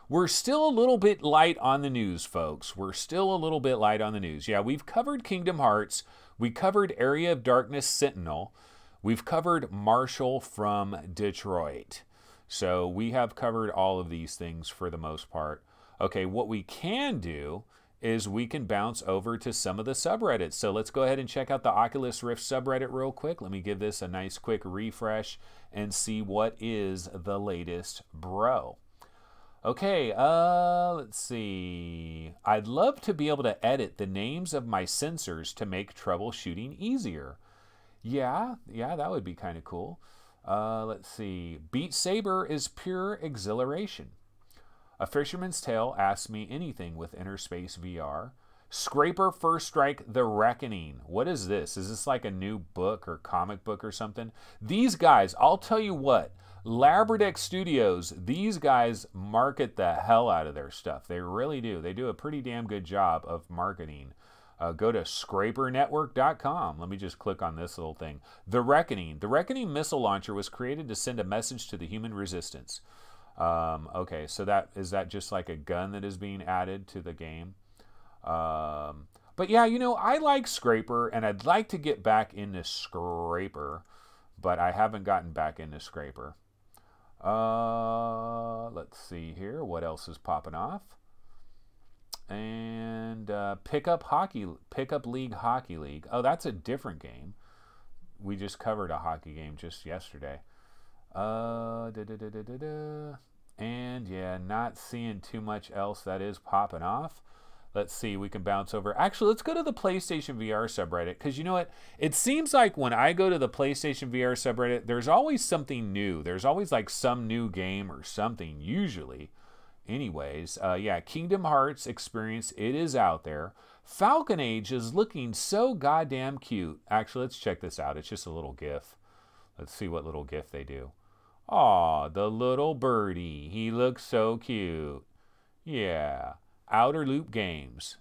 We're still a little bit light on the news, folks. We're still a little bit light on the news. Yeah, we've covered Kingdom Hearts. We covered Area of Darkness Sentinel. We've covered Marshall from Detroit. So we have covered all of these things for the most part. Okay, what we can do is we can bounce over to some of the subreddits. So let's go ahead and check out the Oculus Rift subreddit real quick. Let me give this a nice quick refresh and see what is the latest bro. Okay, let's see. I'd love to be able to edit the names of my sensors to make troubleshooting easier. Yeah, that would be kind of cool. Let's see. Beat Saber is pure exhilaration. A Fisherman's Tale asks me anything with Innerspace VR. Scraper First Strike The Reckoning. What is this? Is this like a new book or comic book or something? These guys, I'll tell you what, Livestream Studios, these guys market the hell out of their stuff. They really do. They do a pretty damn good job of marketing. Go to scrapernetwork.com. Let me just click on this little thing. The Reckoning. The Reckoning missile launcher was created to send a message to the human resistance. Okay, so is that just like a gun that is being added to the game? But yeah, you know, I like Scraper, and I'd like to get back into Scraper, but I haven't gotten back into Scraper. Let's see here. What else is popping off? And Pickup League Hockey League. Oh, that's a different game. We just covered a hockey game just yesterday. And yeah, not seeing too much else that is popping off. Let's see, we can bounce over. Actually, let's go to the PlayStation VR subreddit, because you know what? It seems like when I go to the PlayStation VR subreddit, there's always something new. There's always like some new game or something, usually. Anyways, yeah, Kingdom Hearts experience, it is out there. Falcon Age is looking so goddamn cute. Actually, let's check this out. It's just a little GIF. Let's see what little GIF they do. Aw, the little birdie. He looks so cute. Yeah. Outer Loop Games.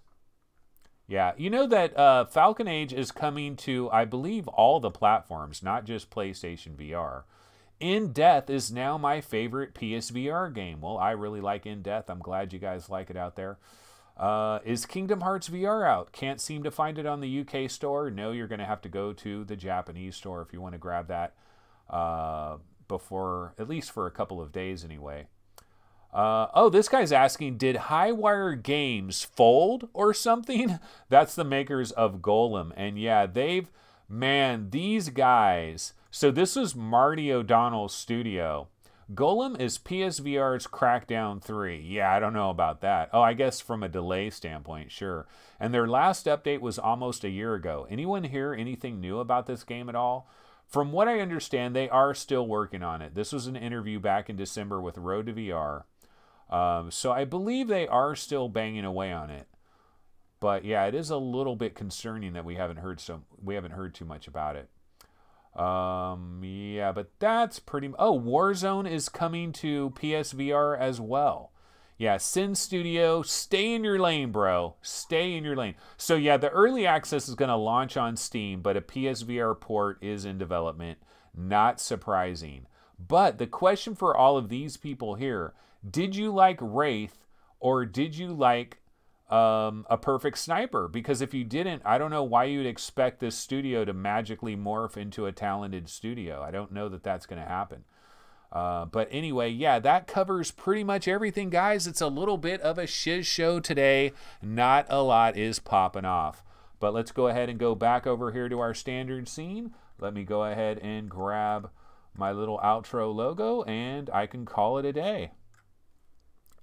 Yeah, you know that Falcon Age is coming to, I believe, all the platforms, not just PlayStation VR. In Death is now my favorite PSVR game. Well, I really like In Death. I'm glad you guys like it out there. Is Kingdom Hearts VR out? Can't seem to find it on the UK store. No, you're going to have to go to the Japanese store if you want to grab that before, at least for a couple of days anyway. Oh, this guy's asking, did Highwire Games fold or something? That's the makers of Golem. And yeah, man, these guys. So this was Marty O'Donnell's studio. Golem is PSVR's Crackdown 3. Yeah, I don't know about that. Oh, I guess from a delay standpoint, sure. And their last update was almost a year ago. Anyone hear anything new about this game at all? From what I understand, they are still working on it. This was an interview back in December with Road to VR. So I believe they are still banging away on it. But yeah, it is a little bit concerning that we haven't heard too much about it. Yeah, but that's pretty. Oh, Warzone is coming to PSVR as well. Yeah, Sinn Studio, stay in your lane, bro. Stay in your lane. So yeah, the early access is going to launch on Steam, but a PSVR port is in development. Not surprising. But the question for all of these people here, did you like Wraith or did you like a Perfect Sniper? Because if you didn't, I don't know why you'd expect this studio to magically morph into a talented studio. I don't know that that's going to happen. But anyway, yeah, that covers pretty much everything, guys. It's a little bit of a shiz show today. Not a lot is popping off. But let's go ahead and go back over here to our standard scene. Let me go ahead and grab my little outro logo, and I can call it a day.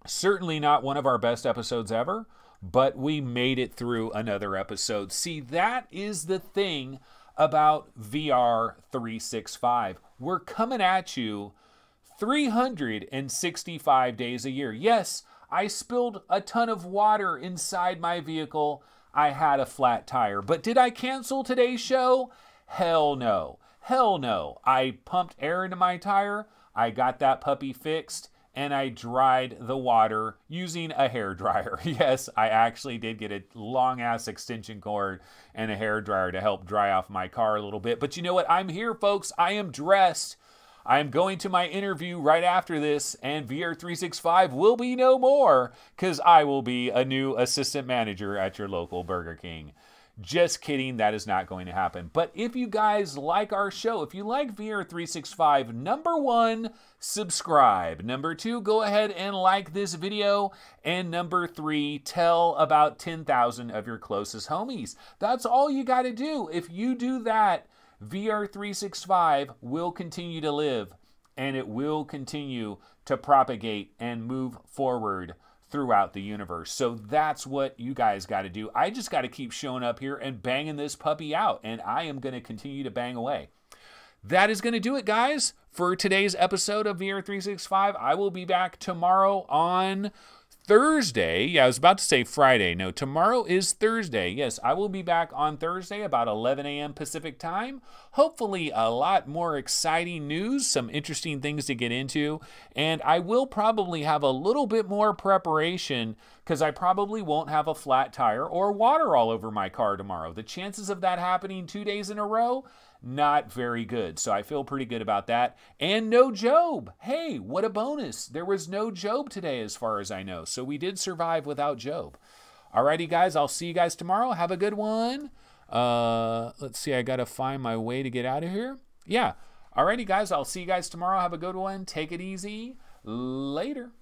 Certainly not one of our best episodes ever, but we made it through another episode. See, that is the thing about VR 365. We're coming at you 365 days a year. Yes, I spilled a ton of water inside my vehicle. I had a flat tire. But did I cancel today's show? Hell no. Hell no. I pumped air into my tire. I got that puppy fixed. and I dried the water using a hair dryer. Yes, I actually did get a long ass extension cord and a hair dryer to help dry off my car a little bit. But you know what? I'm here, folks. I am dressed. I am going to my interview right after this, and VR365 will be no more because I will be a new assistant manager at your local Burger King. Just kidding, that is not going to happen. But if you guys like our show, if you like VR365, number 1, subscribe. Number 2, go ahead and like this video. And number 3, tell about 10,000 of your closest homies. That's all you got to do. If you do that, VR365 will continue to live, and it will continue to propagate and move forward throughout the universe. So that's what you guys got to do. I just got to keep showing up here and banging this puppy out, and I am going to continue to bang away. That is going to do it, guys, for today's episode of VR365. I will be back tomorrow on Thursday. Yeah, I was about to say Friday. No, tomorrow is Thursday. Yes, I will be back on Thursday about 11 a.m. Pacific time. Hopefully a lot more exciting news, some interesting things to get into, and I will probably have a little bit more preparation because I probably won't have a flat tire or water all over my car tomorrow. The chances of that happening 2 days in a row, not very good. So I feel pretty good about that. And no Job. Hey, what a bonus. There was no Job today as far as I know. So we did survive without Job. Alrighty, guys. I'll see you guys tomorrow. Have a good one. Let's see. I got to find my way to get out of here. Yeah. Alrighty, guys. I'll see you guys tomorrow. Have a good one. Take it easy. Later.